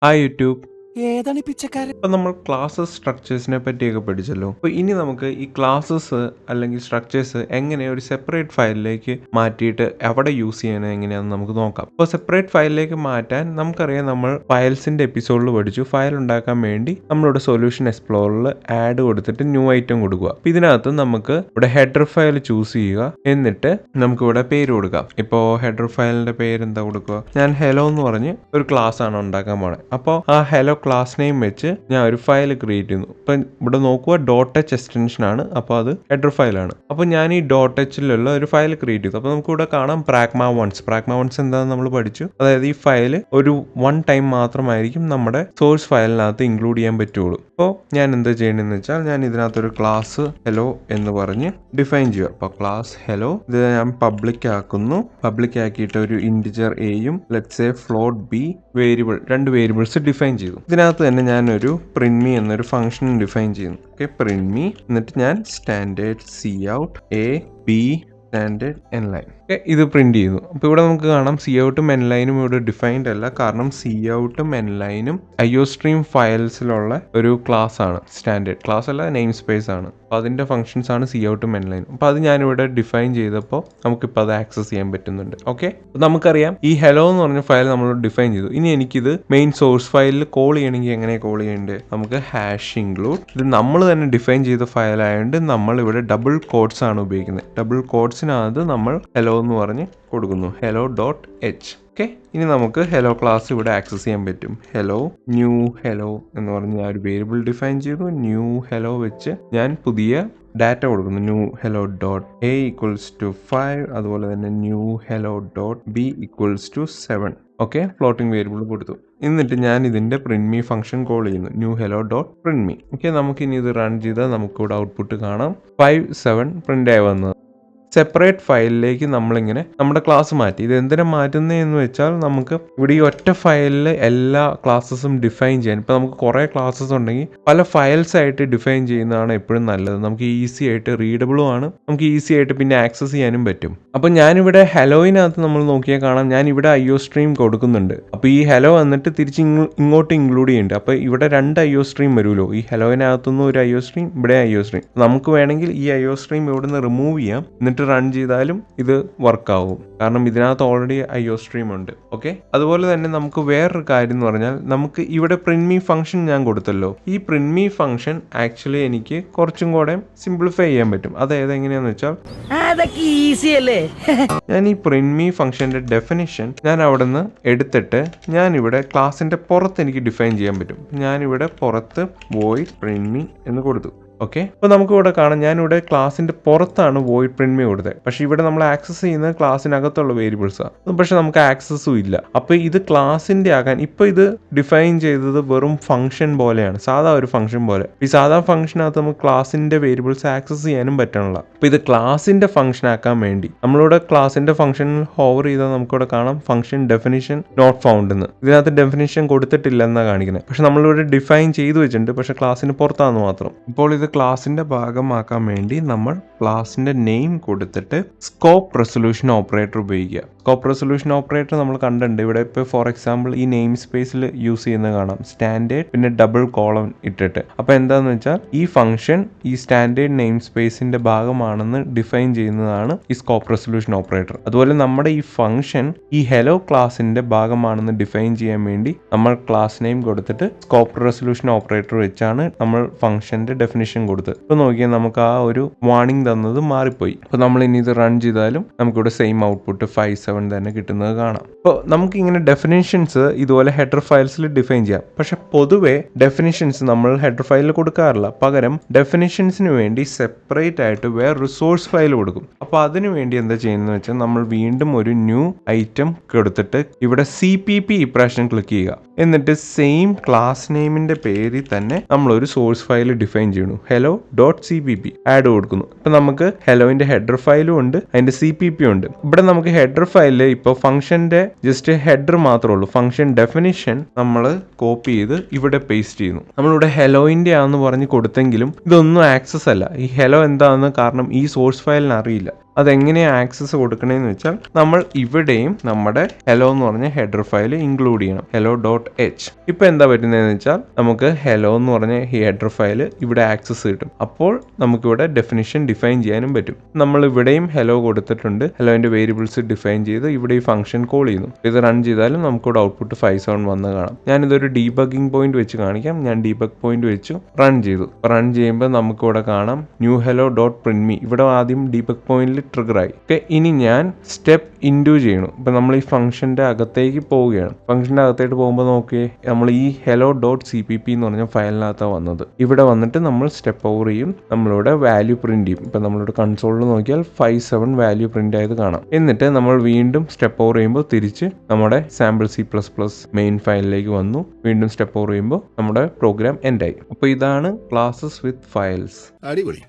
Hi YouTube. ഏതാണ് ഈ പിച്ചക്കാരൻ? ഇപ്പം നമ്മൾ ക്ലാസ്സസ് സ്ട്രക്ചേഴ്സിനെ പറ്റിയൊക്കെ പഠിച്ചല്ലോ. അപ്പോൾ ഇനി നമുക്ക് ഈ ക്ലാസ്സസ് അല്ലെങ്കിൽ സ്ട്രക്ചേഴ്സ് എങ്ങനെ ഒരു സെപ്പറേറ്റ് ഫയലിലേക്ക് മാറ്റിയിട്ട് എവിടെ യൂസ് ചെയ്യണത് എങ്ങനെയാണെന്ന് നമുക്ക് നോക്കാം. അപ്പോൾ സെപ്പറേറ്റ് ഫയലിലേക്ക് മാറ്റാൻ നമുക്കറിയാം, നമ്മൾ ഫയൽസിൻ്റെ എപ്പിസോഡിൽ പഠിച്ചു. ഫയൽ ഉണ്ടാക്കാൻ വേണ്ടി നമ്മളിവിടെ സൊല്യൂഷൻ എക്സ്പ്ലോററിൽ ആഡ് കൊടുത്തിട്ട് ന്യൂ ഐറ്റം കൊടുക്കുക. അപ്പോൾ ഇതിനകത്ത് നമുക്ക് ഇവിടെ ഹെഡർ ഫയൽ ചൂസ് ചെയ്യുക. എന്നിട്ട് നമുക്ക് ഇവിടെ പേര് കൊടുക്കാം. ഇപ്പോൾ ഹെഡർ ഫയലിൻ്റെ പേര് എന്താ കൊടുക്കുക? ഞാൻ ഹെലോ എന്ന് പറഞ്ഞ് ഒരു ക്ലാസ് ആണ് ഉണ്ടാക്കാൻ പോണത്. അപ്പോൾ ആ ഹെലോ ക്ലാസ് നെയിം വെച്ച് ഞാൻ ഒരു ഫയൽ ക്രിയേറ്റ് ചെയ്യുന്നു. ഇപ്പം ഇവിടെ നോക്കുക, ഡോട്ട് എച്ച് എക്സ്റ്റൻഷൻ ആണ്. അപ്പോൾ അത് ഹെഡർ ഫയലാണ്. അപ്പോൾ ഞാൻ ഈ ഡോട്ട് എച്ചിലുള്ള ഒരു ഫയൽ ക്രിയേറ്റ് ചെയ്തു. അപ്പോൾ നമുക്ക് ഇവിടെ കാണാം പ്രാഗ്മ വൺസ് എന്താണെന്ന് നമ്മൾ പഠിച്ചു. അതായത് ഈ ഫയൽ ഒരു വൺ ടൈം മാത്രമായിരിക്കും നമ്മുടെ സോഴ്സ് ഫയലിനകത്ത് ഇൻക്ലൂഡ് ചെയ്യാൻ പറ്റുള്ളൂ. അപ്പോൾ ഞാൻ എന്താ ചെയ്യണമെന്ന് വെച്ചാൽ, ഞാൻ ഇതിനകത്തൊരു ക്ലാസ് ഹെലോ എന്ന് പറഞ്ഞ് ഡിഫൈൻ ചെയ്യുക. അപ്പോൾ ക്ലാസ് ഹെലോ ഇത് ഞാൻ പബ്ലിക് ആക്കുന്നു. പബ്ലിക് ആക്കിയിട്ട് ഒരു ഇൻറ്റിജർ എയും let's A float B variable, രണ്ട് വേരിയബിൾസ് ഡിഫൈൻ ചെയ്തു. ഇതിനകത്ത് തന്നെ ഞാനൊരു പ്രിന്റ് മീ എന്നൊരു ഫംഗ്ഷൻ ഡിഫൈൻ ചെയ്യുന്നു. Okay, print me. എന്നിട്ട് ഞാൻ standard C out A B standard N line ഇത് പ്രിന്റ് ചെയ്യുന്നു. അപ്പോൾ ഇവിടെ നമുക്ക് കാണാം സി ഔട്ടും എൻ ലൈനും ഇവിടെ ഡിഫൈൻഡ് അല്ല. കാരണം സി ഔട്ടും എൻ ലൈനും IO സ്ട്രീം ഫയൽസിലുള്ള ഒരു ക്ലാസ് ആണ്. സ്റ്റാൻഡേർഡ് ക്ലാസ് അല്ല, നെയിം സ്പേസ് ആണ്. അപ്പോൾ അതിൻ്റെ ഫംഗ്ഷൻസ് ആണ് സി ഔട്ടും എൻ ലൈനും. അപ്പോൾ അത് ഞാനിവിടെ ഡിഫൈൻ ചെയ്തപ്പോൾ നമുക്കിപ്പോൾ അത് ആക്സസ് ചെയ്യാൻ പറ്റുന്നുണ്ട്. ഓക്കെ, നമുക്കറിയാം ഈ ഹെലോ എന്ന് പറഞ്ഞ ഫയൽ നമ്മൾ ഡിഫൈൻ ചെയ്തു. ഇനി എനിക്കിത് മെയിൻ സോഴ്സ് ഫയലിൽ കോൾ ചെയ്യണമെങ്കിൽ എങ്ങനെ കോൾ ചെയ്യേണ്ടത്? നമുക്ക് ഹാഷ് ഇൻക്ലൂഡ്, ഇത് നമ്മൾ തന്നെ ഡിഫൈൻ ചെയ്ത ഫയൽ ആയതുകൊണ്ട് നമ്മൾ ഇവിടെ ഡബിൾ കോഡ്സ് ആണ് ഉപയോഗിക്കുന്നത്. ഡബിൾ കോഡ്സിനകത്ത് നമ്മൾ ഹെലോ എന്ന് പറഞ്ഞ് കൊടുക്കുന്നു, ഹെലോ ഡോട്ട് എച്ച്. ഓക്കെ, ഇനി നമുക്ക് ഹെലോ ക്ലാസ് ഇവിടെ ആക്സസ് ചെയ്യാൻ പറ്റും. ഹെലോ ന്യൂ ഹെലോ എന്ന് പറഞ്ഞ് ഞാൻ ഒരു വേരിയബിൾ ഡിഫൈൻ ചെയ്തു. ന്യൂ ഹെലോ വെച്ച് ഞാൻ പുതിയ ഡാറ്റ കൊടുക്കുന്നു. New hello dot A equals to 5, അതുപോലെ തന്നെ new hello dot B equals to 7. Okay, floating variable കൊടുത്തു. എന്നിട്ട് ഞാൻ ഇതിൻ്റെ പ്രിന്റ് മീ ഫംഗ്ഷൻ കോൾ ചെയ്യുന്നു, new hello dot print me. Okay, നമുക്കിനി ഇത് റൺ ചെയ്താൽ നമുക്കിവിടെ ഔട്ട്പുട്ട് കാണാം 5 7 പ്രിന്റ് ആയി വന്നത്. സെപ്പറേറ്റ് ഫയലിലേക്ക് നമ്മളിങ്ങനെ നമ്മുടെ ക്ലാസ് മാറ്റി. ഇത് എന്തിനാ മാറ്റുന്നതെന്ന് വെച്ചാൽ, നമുക്ക് ഇവിടെ ഈ ഒറ്റ ഫയലിൽ എല്ലാ ക്ലാസ്സസും ഡിഫൈൻ ചെയ്യാൻ, ഇപ്പോൾ നമുക്ക് കുറേ ക്ലാസ്സസ് ഉണ്ടെങ്കിൽ പല ഫയൽസ് ആയിട്ട് ഡിഫൈൻ ചെയ്യുന്നതാണ് എപ്പോഴും നല്ലത്. നമുക്ക് ഈസി ആയിട്ട് റീഡബിളും ആണ്, നമുക്ക് ഈസി ആയിട്ട് പിന്നെ ആക്സസ് ചെയ്യാനും പറ്റും. അപ്പോൾ ഞാനിവിടെ ഹെലോയിനകത്ത് നമ്മൾ നോക്കിയാൽ കാണാം, ഞാൻ ഇവിടെ IO സ്ട്രീം കൊടുക്കുന്നുണ്ട്. അപ്പോൾ ഈ ഹെലോ വന്നിട്ട് തിരിച്ച് ഇങ്ങോട്ട് ഇൻക്ലൂഡ് ചെയ്യുന്നുണ്ട്. അപ്പോൾ ഇവിടെ രണ്ട് IO സ്ട്രീം വരുമല്ലോ. ഈ ഹെലോയിനകത്തുനിന്ന് ഒരു IO സ്ട്രീം, ഇവിടെ IO സ്ട്രീം. നമുക്ക് വേണമെങ്കിൽ ഈ IO സ്ട്രീം ഇവിടെ നിന്ന് റിമൂവ് ചെയ്യാം. എന്നിട്ട് റൺ ചെയ്താലും ഇത് വർക്ക് ആവും, കാരണം ഇതിനകത്ത് ഓൾറെഡി IO സ്ട്രീം ഉണ്ട്. ഓക്കെ, അതുപോലെ തന്നെ നമുക്ക് വേറൊരു കാര്യം എന്ന് പറഞ്ഞാൽ, നമുക്ക് ഇവിടെ പ്രിന്റ് മീ ഫംഗ്ഷൻ ഞാൻ കൊടുത്തല്ലോ. ഈ പ്രിന്റ് മീ ഫംഗ്ഷൻ ആക്ച്വലി എനിക്ക് കുറച്ചും കൂടെ സിംപ്ലിഫൈ ചെയ്യാൻ പറ്റും. അതായത് എങ്ങനെയാന്ന് വെച്ചാൽ, ഈസി അല്ലേ? ഞാൻ ഈ പ്രിന്റ് മീ ഫംഗ്ഷന്റെ ഡെഫിനിഷൻ ഞാൻ അവിടെ നിന്ന് എടുത്തിട്ട് ഞാൻ ഇവിടെ ക്ലാസിന്റെ പുറത്ത് എനിക്ക് ഡിഫൈൻ ചെയ്യാൻ പറ്റും. ഞാനിവിടെ പുറത്ത് വോയിഡ് പ്രിന്റ് മീ എന്ന് കൊടുത്തു. ഓക്കെ, അപ്പോൾ നമുക്ക് ഇവിടെ കാണാം, ഞാനിവിടെ ക്ലാസിന്റെ പുറത്താണ് വോയിഡ് പ്രിന്റ് മീ കൊടുത്തത്. പക്ഷേ ഇവിടെ നമ്മൾ ആക്സസ് ചെയ്യുന്നത് ക്ലാസ്സിനകത്തുള്ള വേരിയബിൾസാണ്. പക്ഷെ നമുക്ക് ആക്സസും ഇല്ല. അപ്പോൾ ഇത് ക്ലാസിന്റെ ആകാൻ ഇപ്പോൾ ഇത് ഡിഫൈൻ ചെയ്തത് വെറും ഫംഗ്ഷൻ പോലെയാണ്, സാധാ ഒരു ഫംഗ്ഷൻ പോലെ. ഈ സാധാ ഫംഗ്ഷനകത്ത് നമുക്ക് ക്ലാസിന്റെ വേരിയബിൾസ് ആക്സസ് ചെയ്യാനും പറ്റണില്ല. അപ്പോൾ ഇത് ക്ലാസിന്റെ ഫംഗ്ഷൻ ആക്കാൻ വേണ്ടി നമ്മളിവിടെ ക്ലാസിന്റെ ഫംഗ്ഷനിൽ ഹോവർ ചെയ്താൽ നമുക്കിവിടെ കാണാം ഫംഗ്ഷൻ ഡെഫിനിഷൻ നോട്ട് ഫൗണ്ട് എന്ന്. ഇതിനകത്ത് ഡെഫിനിഷൻ കൊടുത്തിട്ടില്ല എന്നാണ് കാണിക്കുന്നത്. പക്ഷെ നമ്മളിവിടെ ഡിഫൈൻ ചെയ്തു വെച്ചിട്ടുണ്ട്, പക്ഷെ ക്ലാസിന് പുറത്താന്ന് മാത്രം. ഇപ്പോൾ ഇത് ക്ലാസിന്റെ ഭാഗമാക്കാൻ വേണ്ടി നമ്മൾ ക്ലാസിന്റെ നെയിം കൊടുത്തിട്ട് സ്കോപ്പ് റെസൊല്യൂഷൻ ഓപ്പറേറ്റർ ഉപയോഗിക്കുക. സ്കോപ്പ് റെസൊല്യൂഷൻ ഓപ്പറേറ്റർ നമ്മൾ കണ്ടിട്ടുണ്ട്. ഇവിടെ ഇപ്പോൾ ഫോർ എക്സാമ്പിൾ ഈ നെയിം സ്പേസിൽ യൂസ് ചെയ്യുന്നത് കാണാം, സ്റ്റാൻഡേർഡ് പിന്നെ ഡബിൾ കോളം ഇട്ടിട്ട്. അപ്പോൾ എന്താണെന്ന് വെച്ചാൽ, ഈ ഫംഗ്ഷൻ ഈ സ്റ്റാൻഡേർഡ് നെയിം സ്പേസിന്റെ ഭാഗമാണെന്ന് ഡിഫൈൻ ചെയ്യുന്നതാണ് ഈ സ്കോപ്പ് റെസൊല്യൂഷൻ ഓപ്പറേറ്റർ. അതുപോലെ നമ്മുടെ ഈ ഫംഗ്ഷൻ ഈ ഹെലോ ക്ലാസിന്റെ ഭാഗമാണെന്ന് ഡിഫൈൻ ചെയ്യാൻ വേണ്ടി നമ്മൾ ക്ലാസ് നെയിം കൊടുത്തിട്ട് സ്കോപ്പ് റെസൊല്യൂഷൻ ഓപ്പറേറ്റർ വെച്ചാണ് നമ്മൾ ഫംഗ്ഷന്റെ ഡെഫിനിഷൻ കൊടുത്ത്. ഇപ്പോൾ നോക്കിയാൽ നമുക്ക് ആ ഒരു വാർണിംഗ് തന്നത് മാറിപ്പോയി. അപ്പോൾ നമ്മൾ ഇനി ഇത് റൺ ചെയ്താലും നമുക്കിവിടെ സെയിം ഔട്ട്പുട്ട് 5 7 തന്നെ കിട്ടുന്നത് കാണാം. അപ്പോൾ നമുക്ക് ഇങ്ങനെ ഡെഫിനേഷൻസ് ഇതുപോലെ ഹെഡർ ഫയൽസിൽ ഡിഫൈൻ ചെയ്യാം. പക്ഷെ പൊതുവെ ഡെഫിനേഷൻസ് നമ്മൾ ഹെഡർ ഫയലിൽ കൊടുക്കാറില്ല. പകരം ഡെഫിനേഷൻസിന് വേണ്ടി സെപ്പറേറ്റ് ആയിട്ട് വേറൊരു സോഴ്സ് ഫയൽ കൊടുക്കും. അപ്പോൾ അതിനു വേണ്ടി എന്താ ചെയ്യുന്നത് വെച്ചാൽ, നമ്മൾ വീണ്ടും ഒരു ന്യൂ ഐറ്റം കൊടുത്തിട്ട് ഇവിടെ CPP ഇപ്രാവശ്യം ക്ലിക്ക് ചെയ്യുക. എന്നിട്ട് സെയിം ക്ലാസ് നെയിമിന്റെ പേരിൽ തന്നെ നമ്മളൊരു സോഴ്സ് ഫയൽ ഡിഫൈൻ ചെയ്യുന്നു, ഹെലോ ഡോട്ട് CPP ആഡ് കൊടുക്കുന്നു. ഇപ്പൊ നമുക്ക് ഹെലോന്റെ ഹെഡർ ഫയലും ഉണ്ട്, അതിന്റെ CPP ഉണ്ട്. ഇവിടെ നമുക്ക് ഹെഡർ ഫയലിൽ ഇപ്പോൾ ഫംഗ്ഷന്റെ ജസ്റ്റ് ഹെഡർ മാത്രമേ ഉള്ളൂ. ഫംഗ്ഷൻ ഡെഫിനിഷൻ നമ്മൾ കോപ്പി ചെയ്ത് ഇവിടെ പേസ്റ്റ് ചെയ്യുന്നു. നമ്മളിവിടെ ഹെലോയിന്റെ ആണെന്ന് പറഞ്ഞ് കൊടുത്തെങ്കിലും ഇതൊന്നും ആക്സസ് അല്ല. ഈ ഹെലോ എന്താണെന്ന് കാരണം ഈ സോഴ്സ് ഫയലിന് അറിയില്ല. അതെങ്ങനെയാണ് ആക്സസ് കൊടുക്കണേന്ന് വെച്ചാൽ നമ്മൾ ഇവിടെയും നമ്മുടെ ഹെലോ എന്ന് പറഞ്ഞ ഹെഡർ ഫയൽ ഇൻക്ലൂഡ് ചെയ്യണം, hello.h. ഇപ്പൊ എന്താ പറ്റുന്നതെന്ന് വെച്ചാൽ നമുക്ക് ഹെലോ എന്ന് പറഞ്ഞ ഹെഡർ ഫയൽ ഇവിടെ ആക്സസ് കിട്ടും. അപ്പോൾ നമുക്കിവിടെ ഡെഫിനിഷൻ ഡിഫൈൻ ചെയ്യാനും പറ്റും. നമ്മൾ ഇവിടെയും ഹെലോ കൊടുത്തിട്ടുണ്ട്, ഹെലോന്റെ വേരിയബിൾസ് ഡിഫൈൻ ചെയ്ത് ഇവിടെ ഈ ഫംഗ്ഷൻ കോൾ ചെയ്യുന്നു. ഇത് റൺ ചെയ്താലും നമുക്കിവിടെ ഔട്ട്പുട്ട് 57 വന്ന് കാണാം. ഞാനിതൊരു ഡീബഗിംഗ് പോയിന്റ് വെച്ച് കാണിക്കാം. ഞാൻ ഡീബഗ് പോയിന്റ് വെച്ചു റൺ ചെയ്തു. റൺ ചെയ്യുമ്പോൾ നമുക്കിവിടെ കാണാം new hello dot print me. ഇവിടെ ആദ്യം ഡീബഗ് പോയിന്റിൽ ട്രിഗർ ആയി. ഓക്കെ, ഇനി ഞാൻ സ്റ്റെപ്പ് ഇൻഡു ചെയ്യണം. ഇപ്പൊ നമ്മൾ ഈ ഫംഗ്ഷന്റെ അകത്തേക്ക് പോവുകയാണ്. ഫംഗ്ഷന്റെ അകത്തേക്ക് പോകുമ്പോൾ നോക്കിയേ, നമ്മൾ ഈ hello.cpp എന്ന് പറഞ്ഞ ഫയലിനകത്താണ് വന്നത്. ഇവിടെ വന്നിട്ട് നമ്മൾ സ്റ്റെപ്പ് ഓവർ ചെയ്യും, നമ്മളിവിടെ വാല്യൂ പ്രിന്റ് ചെയ്യും. ഇപ്പൊ നമ്മളിവിടെ കൺസോളിൽ നോക്കിയാൽ 57 വാല്യൂ പ്രിന്റ് ആയത് കാണാം. എന്നിട്ട് നമ്മൾ വീണ്ടും സ്റ്റെപ്പ് ഓവർ ചെയ്യുമ്പോൾ തിരിച്ച് നമ്മുടെ സാമ്പിൾ C++ മെയിൻ ഫയലിലേക്ക് വന്നു. വീണ്ടും സ്റ്റെപ്പ് ഓവർ ചെയ്യുമ്പോൾ നമ്മുടെ പ്രോഗ്രാം എൻഡ് ആയി. അപ്പോൾ ഇതാണ് ക്ലാസ്സസ് വിത്ത് ഫയൽസ്. അടിപൊളി.